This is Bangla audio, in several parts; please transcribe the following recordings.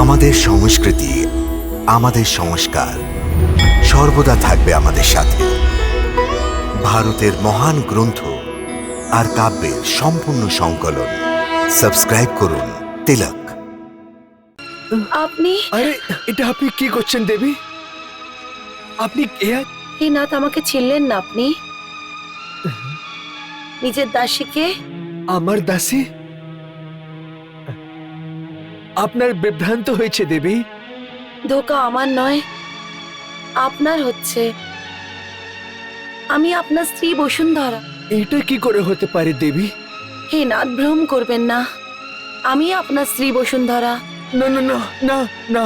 আমাদের সংস্কৃতি, আমাদের সংস্কার সর্বদা থাকবে আমাদের সাথে। ভারতের মহান গ্রন্থ আর কাব্যের সম্পূর্ণ সংকলন। সাবস্ক্রাইব করুন তিলক। আপনি আরে এটা আপনি কি করছেন দেবী? আপনি হে নাথ, আমাকে চিনলেন না আপনি? নিজের দাসীকে? আমার দাসী? আপনার বিভ্রান্ত হয়েছে দেবী। ধোকা আমার নয়, আপনার হচ্ছে। আমি আপনার স্ত্রী বসুন্ধরা। এটা কি করে হতে পারে দেবী? হে নাথ, ভ্রম করবেন না। আমি আপনার স্ত্রী বসুন্ধরা। না না না না না।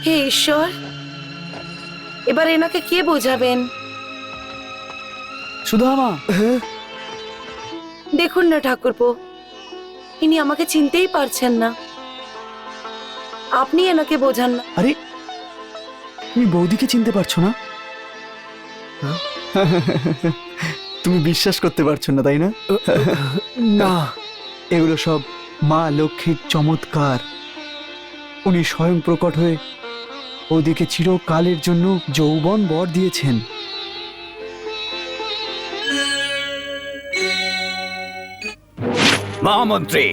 হে ঈশ্বর, এবার এনাকে কে বোঝাবেন? সুধামা, হ্যাঁ? দেখুন না ঠাকুরপো, ইনি আমাকে চিনতেই পারছেন না। আপনি এনাকে বোঝান না। আরে তুমি বৌদিকে চিনতে পারছো না? হ্যাঁ? তুমি বিশ্বাস করতে পারছো না, তাই না? না। এগুলো সব মা লক্ষ্মীর চমৎকার। উনি স্বয়ং প্রকট হয়ে ওদিকে চিরকালের জন্য যৌবন বর দিয়েছেন। মহামন্ত্রী,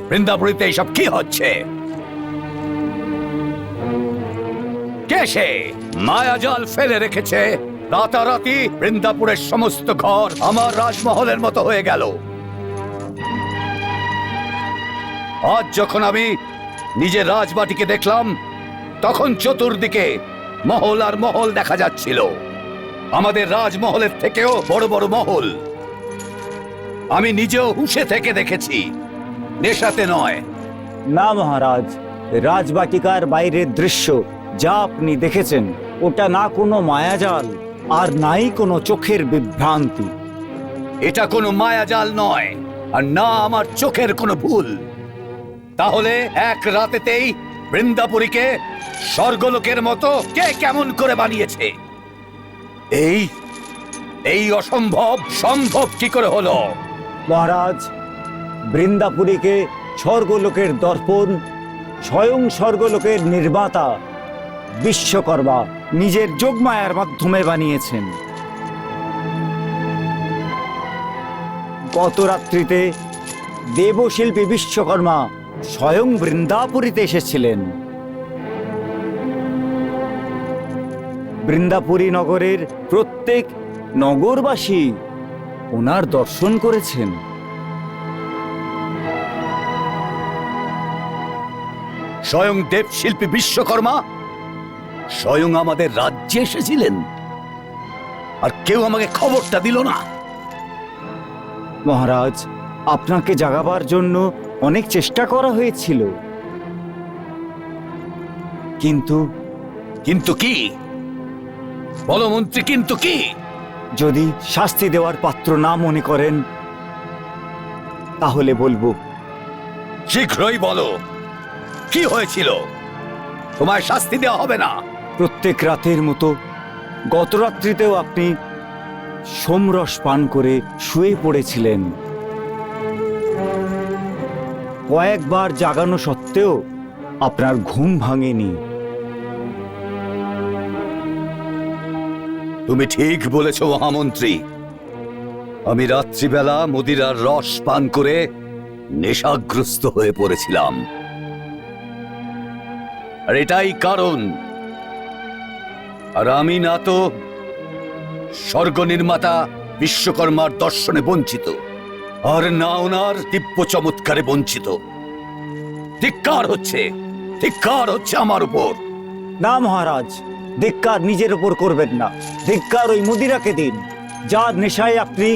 বৃন্দাবনীতে এইসব কি হচ্ছে? কে সে মায়াজাল ফেলে রেখেছে? রাতারাতি বৃন্দাপুরের সমস্ত ঘর আমার রাজমহলের মতো হয়ে গেল। আজ যখন আমি নিজের রাজবাটিকে দেখলাম, তখন চতুর্দিকে মহল আর মহল দেখা যাচ্ছিল। আমাদের রাজমহলের থেকেও বড় বড় মহল। আমি নিজেও হুঁশে থেকে দেখেছি, নেশাতে নয়। না মহারাজ, রাজবাটিকার বাইরের দৃশ্য যা আপনি দেখেছেন ওটা না কোনো মায়াজাল আর নাই কোনো চোখের বিভ্রান্তি। এটা কোনো মায়াজাল নয়, আর না আমার চোখের কোনো ভুল। তাহলে এক রাতেতেই বৃন্দাপুরীকে স্বর্গলোকের মতো কে কেমন করে বানিয়েছে? এই এই অসম্ভব সম্ভব কি করে হলো? মহারাজ, বৃন্দাপুরীকে স্বর্গলোকের দর্পণ স্বয়ং স্বর্গলোকের নির্মাতা বিশ্বকর্মা নিজের যোগমায়ার মাধ্যমে বানিয়েছেন। গত রাত্রিতে দেবশিল্পী বিশ্বকর্মা স্বয়ং বৃন্দাপুরীতে এসেছিলেন। বৃন্দাপুরী নগরের প্রত্যেক নগরবাসী ওনার দর্শন করেছেন। স্বয়ং দেবশিল্পী বিশ্বকর্মা স্বয়ং আমাদের রাজ্যে এসেছিলেন, আর কেউ আমাকে খবরটা দিল না। মহারাজ, আপনাকে জাগাবার জন্য অনেক চেষ্টা করা হয়েছিল, কিন্তু কিন্তু কি? বলো মন্ত্রী, কিন্তু কি? যদি শাস্তি দেওয়ার পাত্র না মনে করেন তাহলে বলবো। শীঘ্রই বলো, কি হয়েছিল? তোমায় শাস্তি দেওয়া হবে না। প্রত্যেক রাতের মতো গত রাত্রিতেও আপনি সোমরস পান করে শুয়ে পড়েছিলেন। কয়েকবার জাগানো সত্ত্বেও আপনার ঘুম ভাঙেনি। তুমি ঠিক বলেছ মহামন্ত্রী। আমি রাত্রিবেলা মদিরার রস পান করে নেশাগ্রস্ত হয়ে পড়েছিলাম, আর এটাই কারণ। আর আমি না তো স্বর্গ নির্মাতা বিশ্বকর্মার দর্শনে বঞ্চিত, আর না ওনার দিব্য চমৎকারে বঞ্চিত। ধিক্কার হচ্ছে, ধিক্কার হচ্ছে আমার উপর। না মহারাজ, ধিক্কার নিজের উপর করবেন না। ধিক্কার ওই মুদিরাকে দিন, যার নেশায় আপনি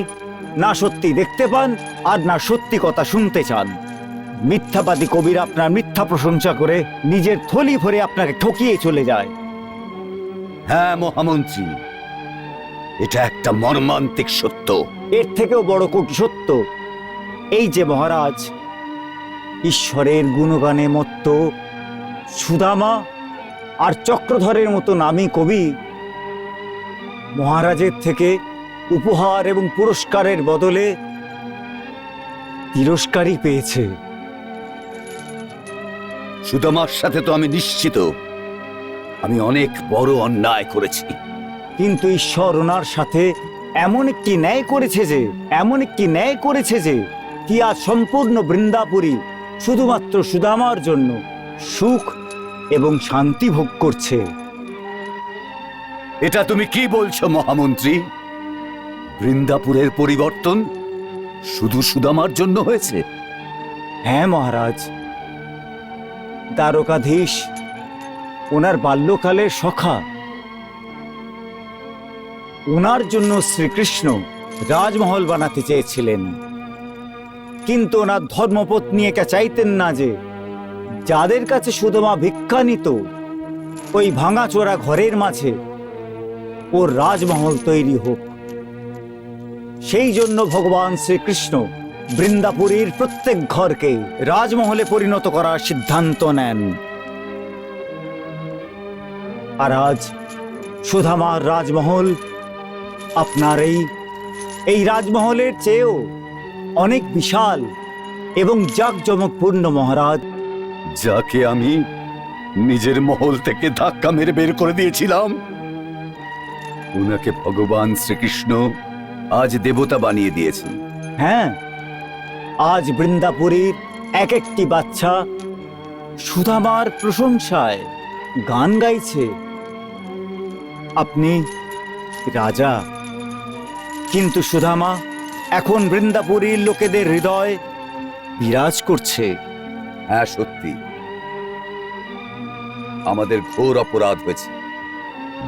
না সত্যি দেখতে পান আর না সত্যি কথা শুনতে চান। মিথ্যাবাদী কবির আপনার মিথ্যা প্রশংসা করে নিজের থলি ভরে আপনাকে ঠকিয়ে চলে যায়। হ্যাঁ মহামন্ত্রী, এটা একটা মর্মান্তিক সত্য। এর থেকেও বড় কটি সত্য এই যে মহারাজ, ঈশ্বরের গুণগানে মত্ত সুদামা আর চক্রধরের মতো নামী কবি মহারাজের থেকে উপহার এবং পুরস্কারের বদলে তিরস্কারই পেয়েছে। সুদামার সাথে তো আমি নিশ্চিত আমি অনেক বড় অন্যায় করেছি। কিন্তু ঈশ্বর ওনার সাথে এমন একটি ন্যায় করেছে যে কি আজ সম্পূর্ণ বৃন্দাপুরী শুধুমাত্র সুদামার জন্য সুখ এবং শান্তি ভোগ করছে। এটা তুমি কি বলছো মহামন্ত্রী? বৃন্দাপুরের পরিবর্তন শুধু সুদামার জন্য হয়েছে? হ্যাঁ মহারাজ, দ্বারকাধীশ ওনার বাল্যকালের সখা, ওনার জন্য শ্রীকৃষ্ণ রাজমহল বানাতে চেয়েছিলেন, কিন্তু ওনার ধর্মপত্নী একা চাইতেন না যে যাদের কাছে সুদামা ভিক্ষা নিত ওই ভাঙাচোরা ঘরের মাঝে ওর রাজমহল তৈরি হোক। সেই জন্য ভগবান শ্রীকৃষ্ণ বৃন্দাপুরীর প্রত্যেক ঘরকে রাজমহলে পরিণত করার সিদ্ধান্ত নেন। আর আজ সুদামার রাজমহল আপনার এই রাজমহলের চেয়েও অনেক বিশাল এবং জাঁকজমকপূর্ণ মহারাজ। যাকে আমি নিজের মহল থেকে ধাক্কা মেরে বের করে দিয়েছিলাম, ওনাকে ভগবান শ্রীকৃষ্ণ আজ দেবতা বানিয়ে দিয়েছেন। হ্যাঁ, আজ বৃন্দাপুরীর এক একটি বাচ্চা সুদামার প্রশংসায় গান গাইছে। আপনি রাজা, কিন্তু সুদামা এখন বৃন্দাপুরীর লোকেদের হৃদয় বিরাজ করছে। হ্যাঁ সত্যি, আমাদের ঘোর অপরাধ হয়েছে।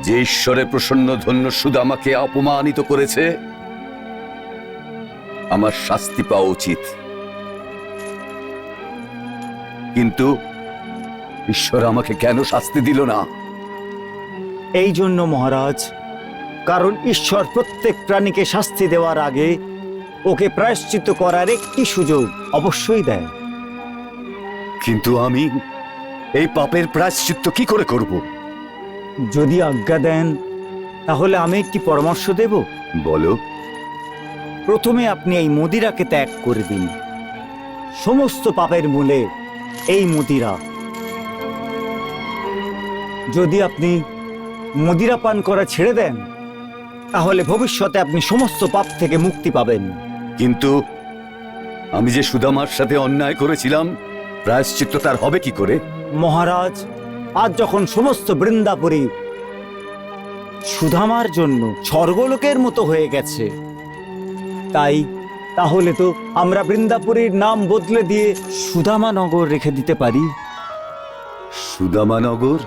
যে ঈশ্বরের প্রসন্ন ধন্য সুদামাকে অপমানিত করেছে, আমার শাস্তি পাওয়া উচিত। কিন্তু ঈশ্বর আমাকে কেন শাস্তি দিল না? এই জন্য মহারাজ, কারণ ঈশ্বর প্রত্যেক প্রাণীকে শাস্তি দেওয়ার আগে ওকে প্রায়শ্চিত্ত করার একটি সুযোগ অবশ্যই দেয়। কিন্তু আমি এই পাপের প্রায়শ্চিত্ত কি করে করব? যদি আজ্ঞা দেন তাহলে আমি একটি পরামর্শ দেব। বলো। প্রথমে আপনি এই মদিরাকে ত্যাগ করে দিন। সমস্ত পাপের মূলে এই মদিরা। যদি আপনি মদিরা পান করা ছেড়ে দেন তাহলে ভবিষ্যতে আপনি সমস্ত পাপ থেকে মুক্তি পাবেন। কিন্তু আমি যে সুদামার সাথে অন্যায় করেছিলাম, প্রায়শ্চিত্ত তার হবে কি করে? মহারাজ, আজ যখন সমস্ত বৃন্দাপুরী সুদামার জন্য স্বর্গলোকের মতো হয়ে গেছে, তাহলে তো আমরা বৃন্দাপুরীর নাম বদলে দিয়ে সুদামানগর রেখে দিতে পারি। সুদামানগর?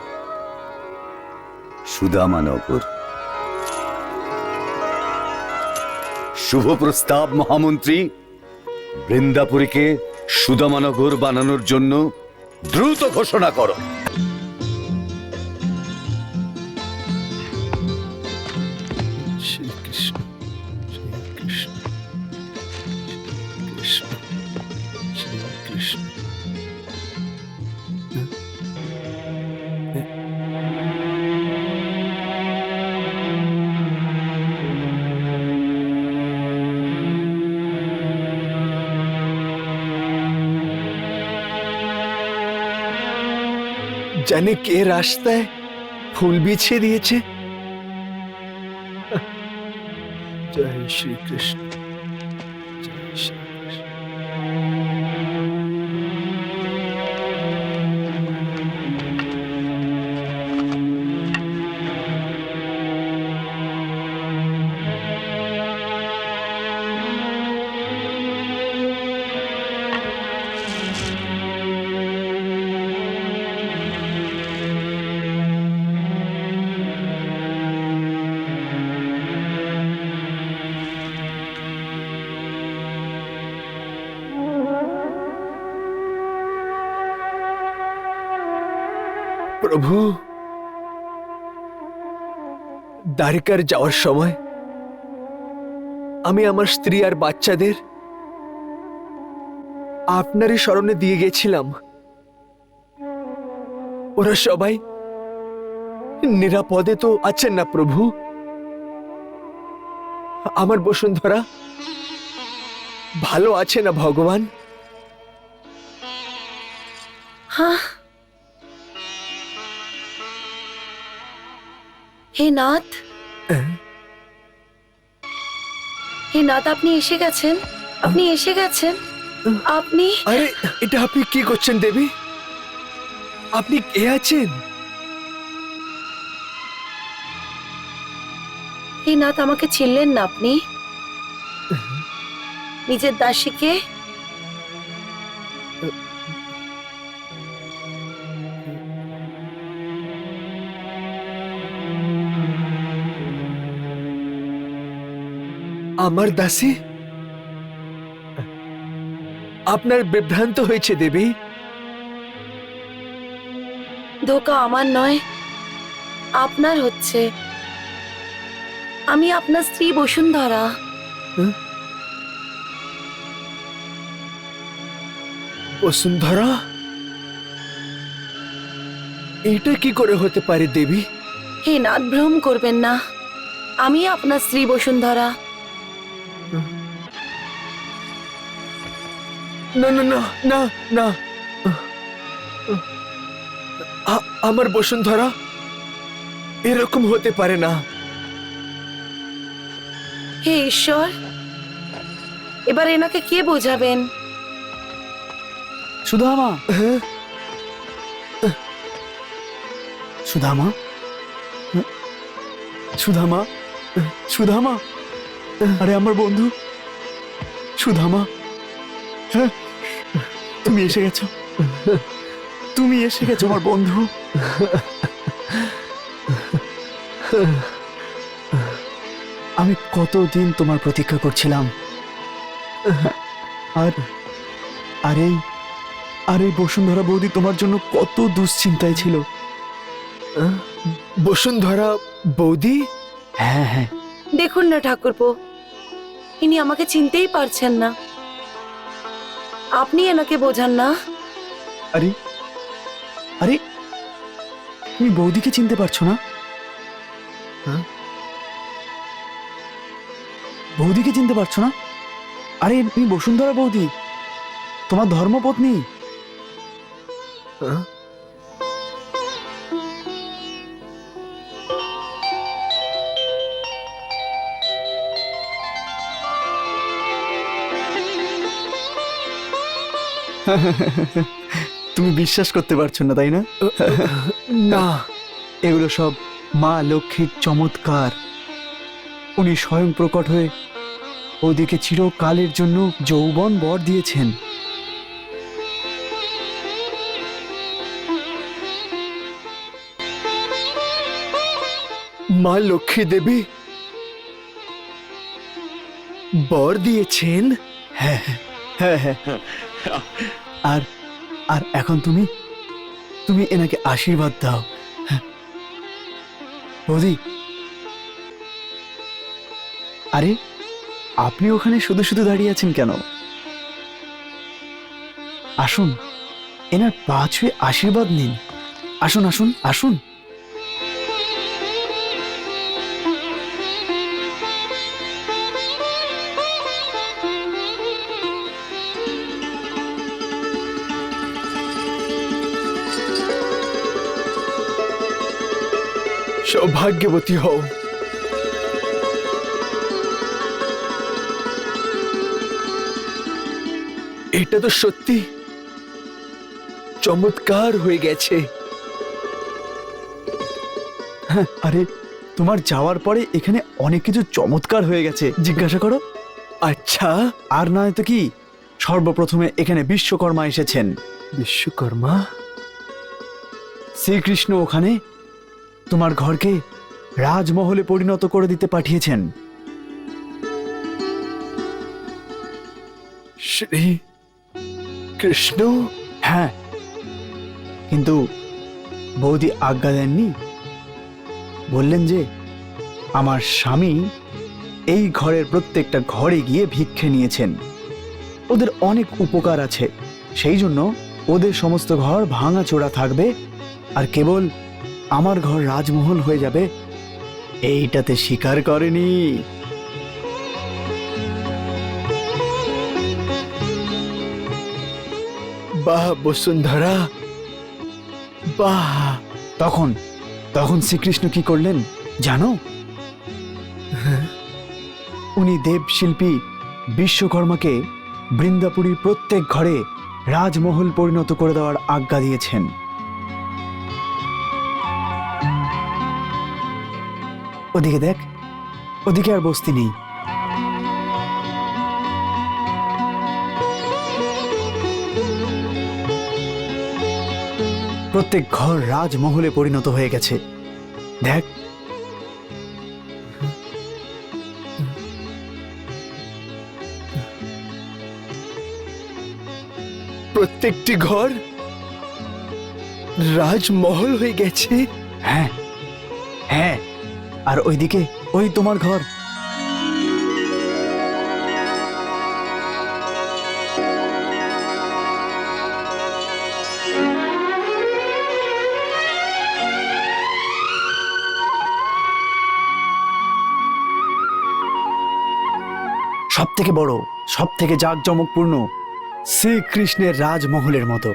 সুদামানগর, শুভ প্রস্তাব মহামন্ত্রী। বৃন্দাপুরীকে সুদামানগর বানানোর জন্য দ্রুত ঘোষণা করো। শ্রীকৃষ্ণ শ্রীকৃষ্ণ শ্রীকৃষ্ণ শ্রীকৃষ্ণ। জানে কে রাস্তায় ফুল বিছিয়ে দিয়েছে? জয় শ্রীকৃষ্ণ জয় শ্রীকৃষ্ণ। প্রভু, দ্বারিকার যাওয়ার সময় আমি আমার স্ত্রী আর বাচ্চাদের আপনারই স্মরণে দিয়ে গেছিলাম। ওরা সবাই নিরাপদে তো আছেন না প্রভু? আমার বসুন্ধরা ভালো আছে না ভগবান? হ্যাঁ, হে নাথ, হে নাথ, আপনি এসে গেছেন, আপনি এসে গেছেন, আপনি। আরে এটা আপনি কি করছেন দেবী? আপনি কে আছেন? হে নাথ, আমাকে চিনলেন না আপনি? নিজের দাসীকে? আমার দাসী? আপনার বিভ্রান্ত হয়েছে দেবী। ধোকা আমার নয়, আপনার হচ্ছে। আমি আপনার স্ত্রী বসুন্ধরা। বসুন্ধরা? এটা কি করে হতে পারে দেবী? হে নাথ, ভ্রম করবেন না, আমি আপনার স্ত্রী বসুন্ধরা। না না না না না, আমার বসুন্ধরা এরকম হতে পারে না। হে ঈশ্বর, এবার এনাকে কে বোঝাবেন? সুধামা, হ্যাঁ? সুধামা, সুধামা, সুধামা, আরে আমার বন্ধু সুধামা, হ্যাঁ, তুমি এসে গেছো, তুমি এসে গেছো আমার বন্ধু। আমি কতদিন তোমার প্রতীক্ষা করছিলাম, আর আর এই বসুন্ধরা বৌদি তোমার জন্য কত দুশ্চিন্তায় ছিল। বসুন্ধরা বৌদি? হ্যাঁ হ্যাঁ, দেখুন না ঠাকুরপো, ইনি আমাকে চিনতেই পারছেন না। আপনি এনাকে বোঝান না। আরে আরে, তুমি বৌদিকে চিনতে পারছো না? হ্যাঁ? বৌদিকে চিনতে পারছো না? আরে তুমি বসুন্ধরা বৌদি, তোমার ধর্মপত্নী। হ্যাঁ? তুমি বিশ্বাস করতে পারছো না, তাই না? না, এগুলো সব মা লক্ষ্মীর চমৎকার। উনি স্বয়ং প্রকট হয়ে ওদিকে চিরকালের জন্য যৌবন বর দিয়েছেন। মা লক্ষ্মী দেবী বর দিয়েছেন? হ্যাঁ হ্যাঁ হ্যাঁ, আর আর এখন তুমি তুমি এনাকে আশীর্বাদ দাও। হ্যাঁ। বৌদি, আরে আপনি ওখানে শুধু শুধু দাঁড়িয়ে আছেন কেন? আসুন, এনার পা ছুঁয়ে আশীর্বাদ নিন। আসুন আসুন আসুন। সৌভাগ্যবতী হও। এটা তো সত্যি চমৎকার হয়ে গেছে। হ্যাঁ, আরে তোমার যাওয়ার পরে এখানে অনেক কিছু চমৎকার হয়ে গেছে, জিজ্ঞাসা করো। আচ্ছা, আর নয় তো কি, সর্বপ্রথমে এখানে বিশ্বকর্মা এসেছেন। বিশ্বকর্মা? শ্রীকৃষ্ণ ওখানে তোমার ঘরকে রাজমহলে পরিণত করে দিতে পাঠিয়েছেন। শ্রী কৃষ্ণ? হ্যাঁ, কিন্তু বৌদি আজ্ঞা দেননি। বললেন যে আমার স্বামী এই ঘরের প্রত্যেকটা ঘরে গিয়ে ভিক্ষে নিয়েছেন, ওদের অনেক উপকার আছে, সেই জন্য ওদের সমস্ত ঘর ভাঙাচোরা থাকবে আর কেবল আমার ঘর রাজমহল হয়ে যাবে, এইটাতে স্বীকার করেনি। বাহ বসুন্ধরা, বাহ। তখন তখন শ্রীকৃষ্ণ কি করলেন? জানো, উনি দেবশিল্পী বিশ্বকর্মাকে বৃন্দাপুরীর প্রত্যেক ঘরে রাজমহল পরিণত করে দেওয়ার আজ্ঞা দিয়েছেন। ওদিকে দেখ, ওদিকে আর বস্তি নেই। প্রত্যেক ঘর রাজমহলে পরিণত হয়ে গেছে। দেখ, প্রত্যেকটি ঘর রাজমহল হয়ে গেছে। হ্যাঁ হ্যাঁ, আর ওইদিকে ওই তোমার ঘর। সব থেকে বড়, সব থেকে জাঁকজমকপূর্ণ শ্রীকৃষ্ণের রাজমহলের মতো।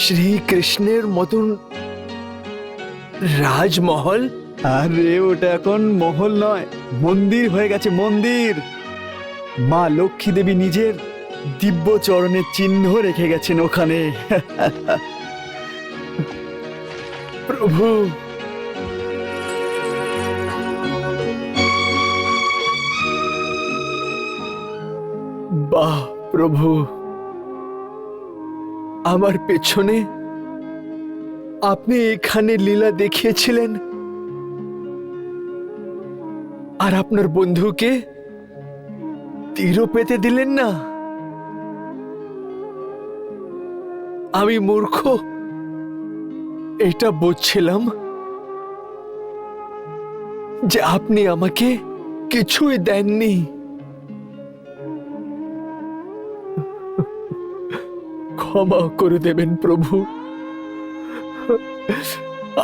শ্রীকৃষ্ণের মতন রাজমহল? আরে ওটা এখন মহল নয়, মন্দির হয়ে গেছে, মন্দির। মা লক্ষ্মী দেবী নিজের দিব্য চরণের চিহ্ন রেখে গেছেন ওখানে। প্রভু, বাহ প্রভু, আমার পেছনে আপনি এখানে লীলা দেখিয়েছিলেন, আর আপনার বন্ধুকে তীরও পেতে দিলেন না। আমি মূর্খ এটা বুঝছিলাম যে আপনি আমাকে কিছুই দেননি। ক্ষমা করে দেবেন প্রভু,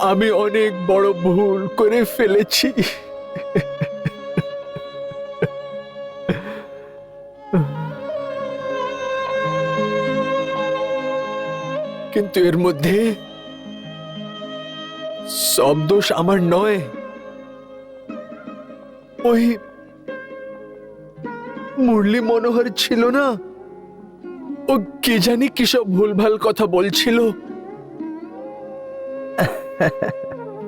আমি অনেক বড় ভুল করে ফেলেছি। কিন্তু এর মধ্যে সব দোষ আমার নয়। ওই মুরলী মনোহর ছিল না, ও কে জানি কিসব ভুলভাল কথা বলছিল।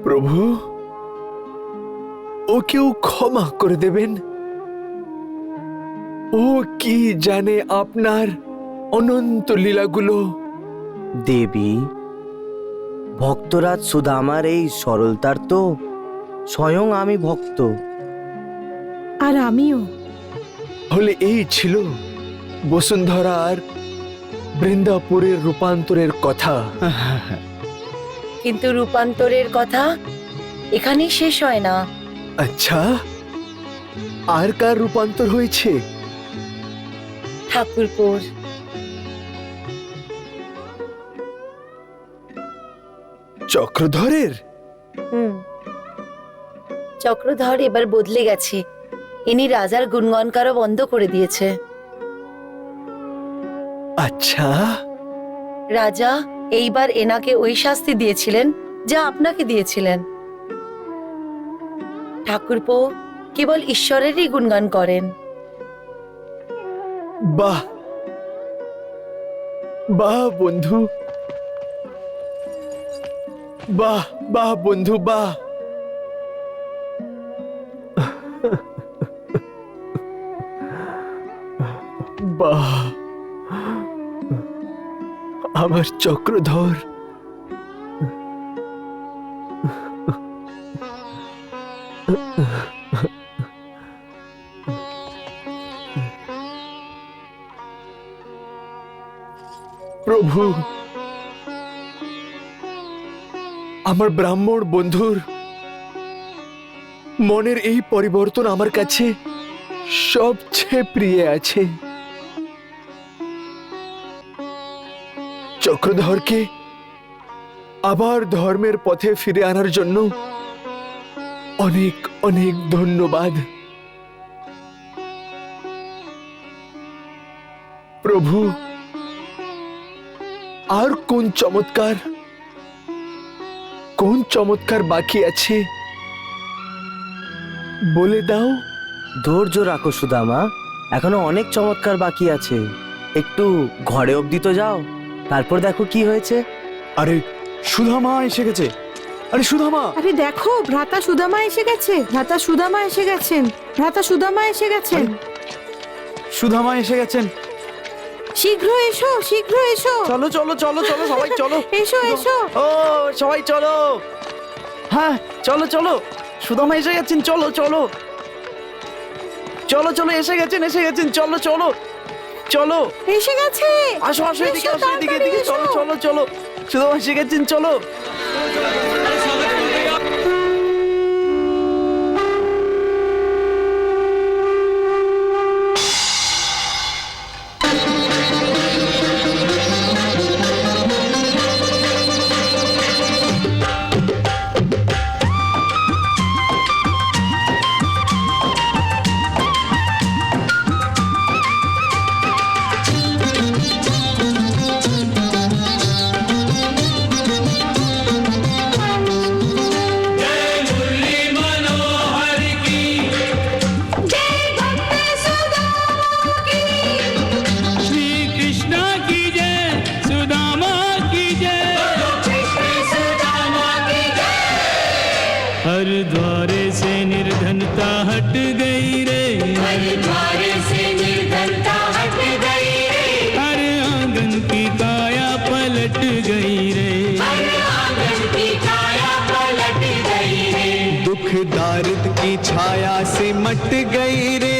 প্রভু, ওকেও ক্ষমা করে দেবেন। ও কি জানে আপনার অনন্ত লীলাগুলো। দেবী, ভক্তরাজ সুদামার এই সরলতার তো স্বয়ং আমি ভক্ত। আর আমিও। হলে এই ছিল বসুন্ধরা আর বৃন্দাপুরের রূপান্তরের কথা। কিন্তু রূপান্তরের কথা এখানেই শেষ হয় না। আচ্ছা, আর কার রূপান্তর হয়েছে? ঠাকুরপুর। চক্রধরের? চক্রধর এবার বদলে গেছে। ইনি রাজার গুণগান করা বন্ধ করে দিয়েছে। আচ্ছা, রাজা এইবার এনাকে ওই শাস্তি দিয়েছিলেন যা আপনাকে দিয়েছিলেন। ঠাকুরপো কেবল ঈশ্বরেরই গুণগান করেন। বাহ বাহ বন্ধু, বাহ বাহ বন্ধু, বাহ। বাহ, আমার চক্রধর। প্রভু, আমার ব্রাহ্মণ বন্ধুর মনের এই পরিবর্তন আমার কাছে সবচেয়ে প্রিয় আছে। চক্রধরকে আবার ধর্মের পথে ফিরে আনার জন্য অনেক অনেক ধন্যবাদ। প্রভু, আর কোন চমৎকার, কোন চমৎকার বাকি আছে বলে দাও। ধৈর্য রাখো সুদামা, এখনো অনেক চমৎকার বাকি আছে। একটু ঘরে অবধি তো যাও, তারপর দেখো কি হয়েছে। আরে সুধামা এসে গেছে। আরে সুধামা, আরে দেখো, ভ্রাতা সুদামা এসে গেছে, ভ্রাতা সুদামা এসে গেছেন, ভ্রাতা সুদামা এসে গেছেন। সুধামা এসে গেছেন। শীঘ্র এসো, শীঘ্র এসো, চলো চলো চলো চলো সবাই চলো। এসো এসো। ও সবাই চলো, হ্যাঁ চলো চলো, সুদামা এসে গেছেন, চলো চলো চলো চলো, এসে গেছেন এসে গেছেন, চলো চলো চলো, এসে গেছে। আসো আসো, এদিকে এসো, আসো, এদিকে তাড়াতাড়ি এদিকে, চলো এসো। চলো চলো, সুদামা এসে গেছেন, চলো। श्री कृष्णा की जय, सुदामा की जय, हर द्वारे से निर्धनता हट गई रे, हर द्वारे से निर्धनता हट गई रे, हर आंगन की काया पलट गई रे, हर आंगन की काया पलट गई रे, दुख दारिद की छाया से मट गई रे,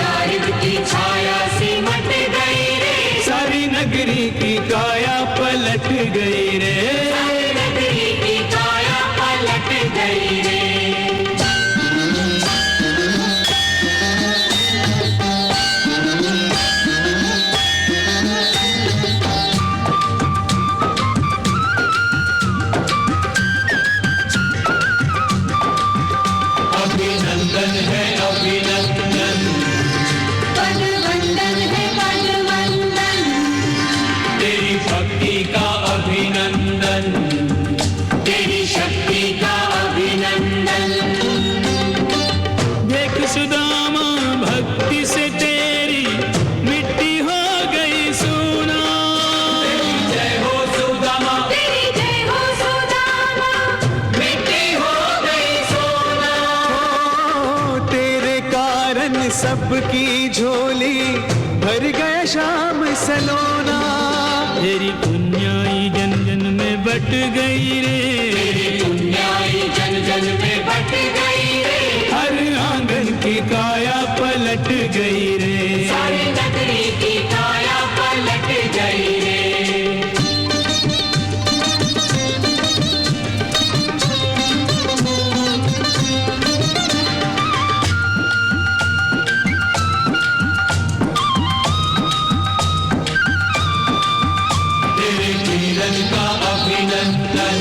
दारिद की छाया से मट गई रे, सारी नगरी की काया पलट गई रे, सारी नगरी की काया पलट गई रे। अभिनंदन है अभिनंदन, पदवंदन है पदवंदन, तेरी भक्ति का अभिनंदन, तेरी शक्ति का अभिनंदन। देख सुदामा, भक्ति से तेरी मिट्टी हो गई सोना, तेरी जय हो सुदामा, तेरी जय हो सुदामा, मिट्टी हो गई सोना। तेरे कारण सबकी झोली भर गया शाम सलोना। तेरी पुण्याई जन जन में बट गई रे, तेरी पुण्याई जन जन में बट गई रे, हर आंगन की काया पलट गई रे, सारी नगरी की काया पलट गई रे। तेरे कीर्तन का अभिनंदन,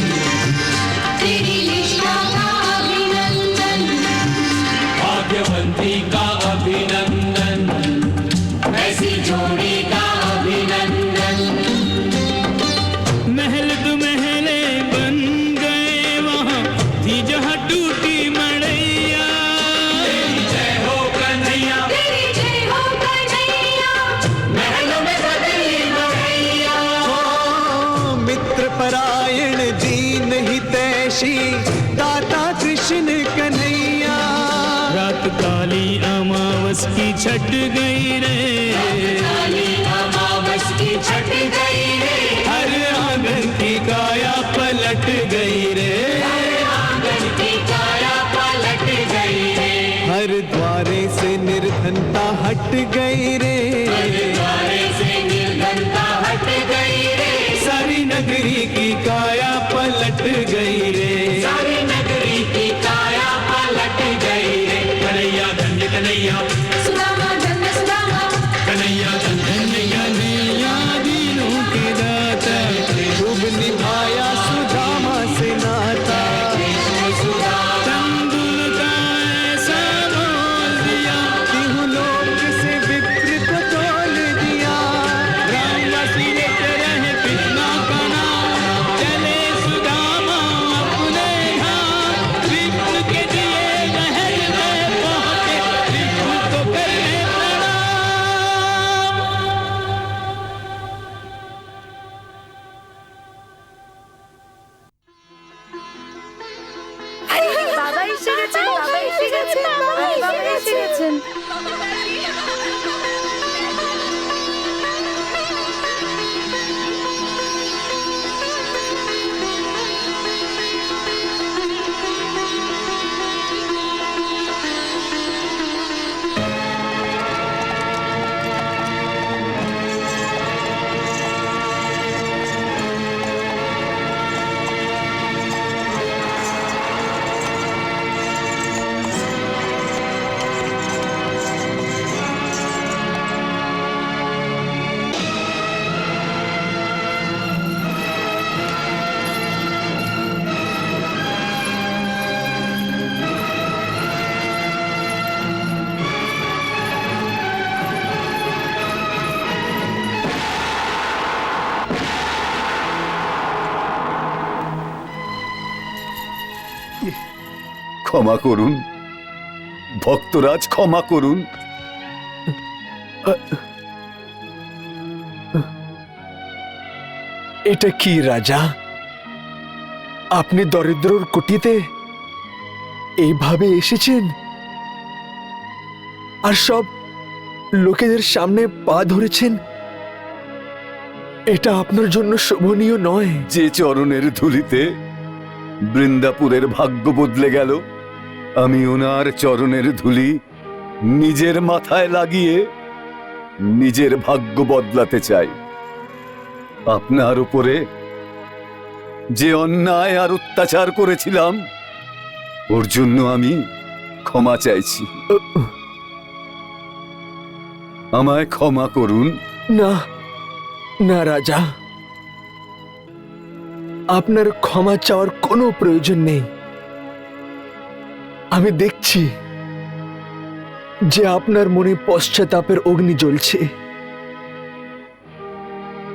तेरी निष्ठा का अभिनंदन, भाग्यवंती का अभिनंदन, ऐसी जोड़ी का अभिनंदन। महल दो महले बन गए वहाँ, थी जहाँ टूटी मड़ैया, तेरी जय हो कन्हैया, तेरी जय हो कन्हैया, महलों में बदली मड़ैया। मित्र परायण दीन हितैषी दाता कृष्ण कन्हैया। रात काली अमावस की छट गई रे, काली अमावस की छट गई रे, हर आंगन की काया पलट गई रे, हर आंगन की काया पलट गई रे, हर द्वारे से निर्धनता हट गई रे, हर द्वारे से निर्धनता हट गई रे, सारी नगरी की काया पलट गई रे, सारी नगरी की काया पलट गई रे। कन्हैया धन्य कन्हैया, सुदामा धन्य सुदामा, कन्हैया धन्य कन्हैया, दीनों के दाता, खूब निभाया सुदामा से नाता। तंबुल का ऐसा बोल दिया, तिहु लोक से विप्र को ক্ষমা করুন ভক্তরাজ, ক্ষমা করুন। এটা কি রাজা? আপনি দরিদ্রর কুটিতে এইভাবে এসেছেন আর সব লোকেদের সামনে পা ধরেছেন? এটা আপনার জন্য শোভনীয় নয়। যে চরণের ধুলিতে বৃন্দাপুরের ভাগ্য বদলে গেল, আমি ওনার চরণের ধুলি নিজের মাথায় লাগিয়ে নিজের ভাগ্য বদলাতে চাই। আপনার উপরে যে অন্যায় আর অত্যাচার করেছিলাম, ওর জন্য আমি ক্ষমা চাইছি। আমায় ক্ষমা করুন। না না রাজা, আপনার ক্ষমা চাওয়ার কোনো প্রয়োজন নেই। আমি দেখছি যে আপনার মনে পশ্চাতাপের অগ্নি জ্বলছে।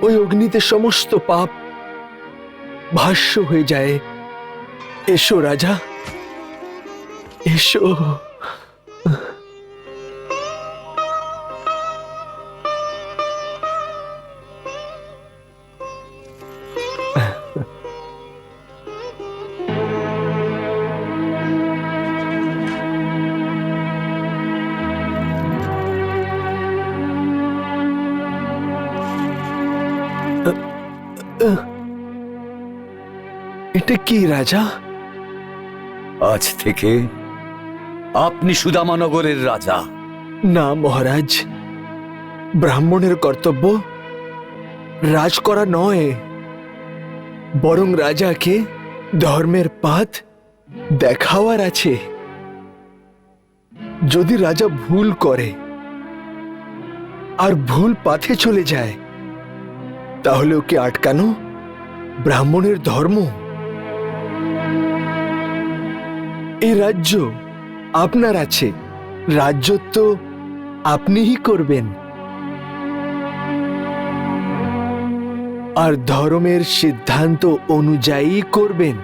ওই অগ্নিতে সমস্ত পাপ ভাস্য হয়ে যায়। এসো রাজা, এসো। এটা কি রাজা? আজ থেকে আপনি সুদামানগরের রাজা। না মহারাজ, ব্রাহ্মণের কর্তব্য রাজ করা নয়, বরং রাজাকে ধর্মের পথ দেখাওয়ার আছে। যদি রাজা ভুল করে আর ভুল পথে চলে যায়, তাহলে ওকে আটকানো ব্রাহ্মণের ধর্ম। এই রাজ্য আপনার আছে, রাজ্যত্ব আপনিই করবেন, আর ধর্মের সিদ্ধান্ত অনুযায়ী করবেন।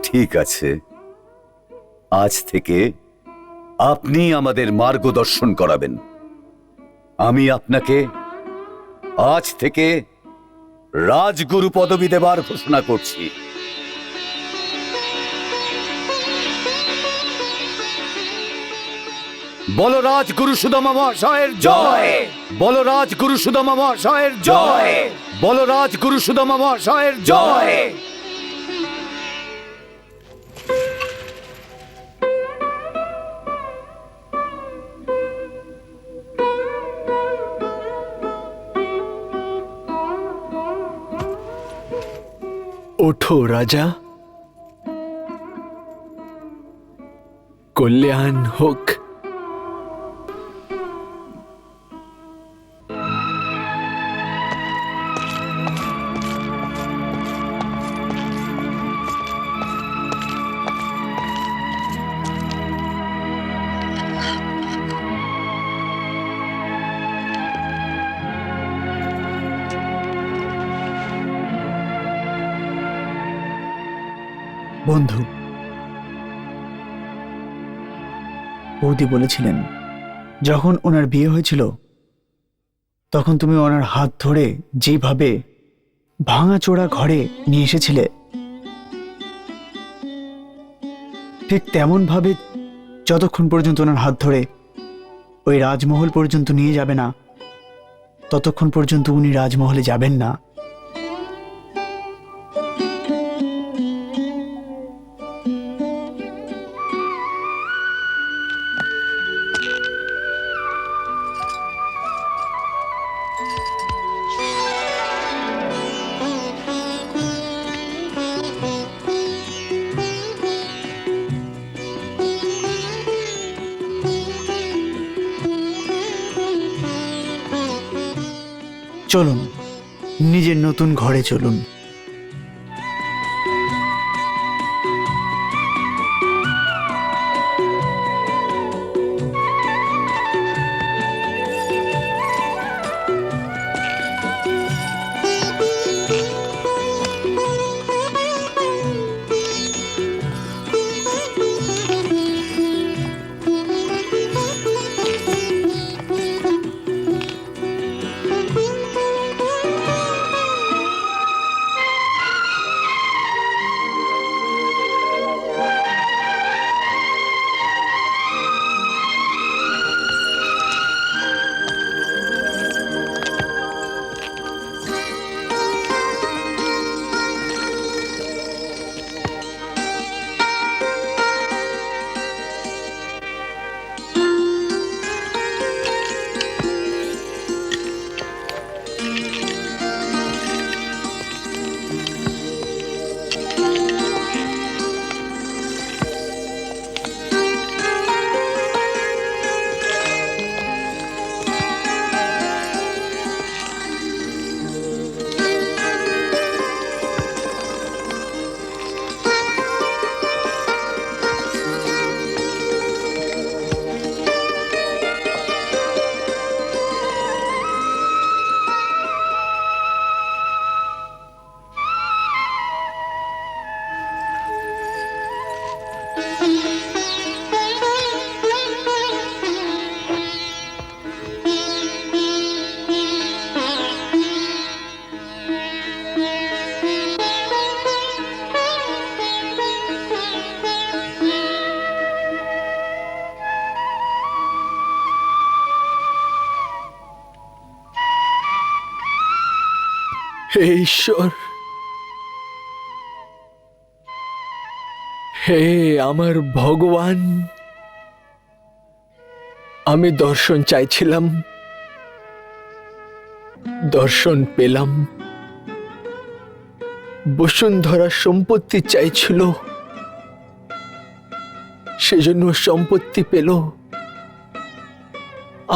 ঠিক আছে, আজ থেকে আপনি আমাদের মার্গদর্শন করাবেন। আমি আপনাকে আজ থেকে রাজগুরু পদবি দেবার ঘোষণা করছি। বলো রাজগুরু সুদামা মহাশয়ের জয়! বলো রাজগুরু সুদামা মহাশয়ের জয়! বলো রাজগুরু সুদামা মহাশয়ের জয়! ওঠো রাজা, কল্যাণ হোক। বন্ধু, বৌদি বলেছিলেন যখন ওনার বিয়ে হয়েছিল তখন তুমি ওনার হাত ধরে যেভাবে ভাঙাচোরা ঘরে নিয়ে এসেছিলে, ঠিক তেমন ভাবে যতক্ষণ পর্যন্ত ওনার হাত ধরে ওই রাজমহল পর্যন্ত নিয়ে যাবে না, ততক্ষণ পর্যন্ত উনি রাজমহলে যাবেন না। চলুন নিজের নতুন ঘরে চলুন। হে ঈশ্বর, হে আমার ভগবান, আমি দর্শন চাইছিলাম, দর্শন পেলাম। বসুন্ধরা সম্পত্তি চাইছিল, সেজন্য সম্পত্তি পেল।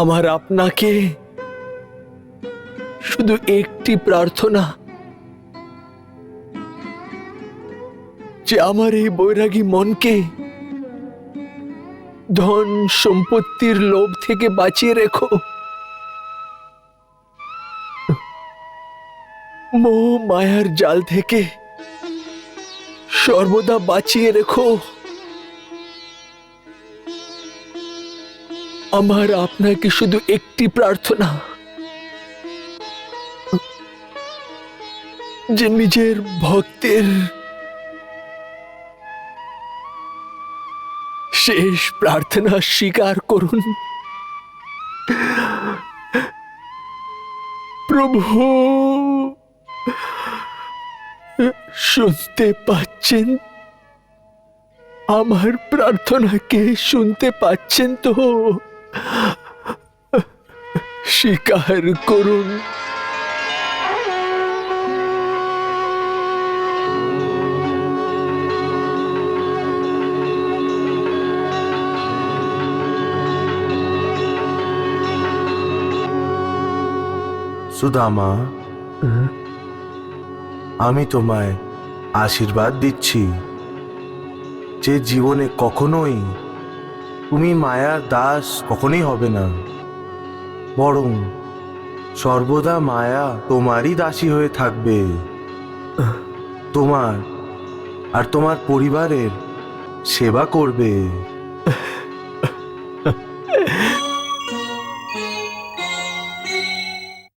আমার আপনাকে শুধু একটি প্রার্থনা, যে আমার এই বৈরাগী মনকে ধন সম্পত্তির লোভ থেকে বাঁচিয়ে রেখো, মোহ মায়ার জাল থেকে সর্বদা বাঁচিয়ে রেখো। আমার আপনাকে শুধু একটি প্রার্থনা, যে নিজের ভক্তের শেষ প্রার্থনা স্বীকার করুন। প্রভু, শুনতে পাচ্ছেন? আমার প্রার্থনাকে শুনতে পাচ্ছেন তো? স্বীকার করুন। সুদামা, আমি তোমায় আশীর্বাদ দিচ্ছি যে জীবনে কখনোই তুমি মায়ার দাস কখনোই হবে না, বরং সর্বদা মায়া তোমারই দাসী হয়ে থাকবে। তোমার আর তোমার পরিবারের সেবা করবে।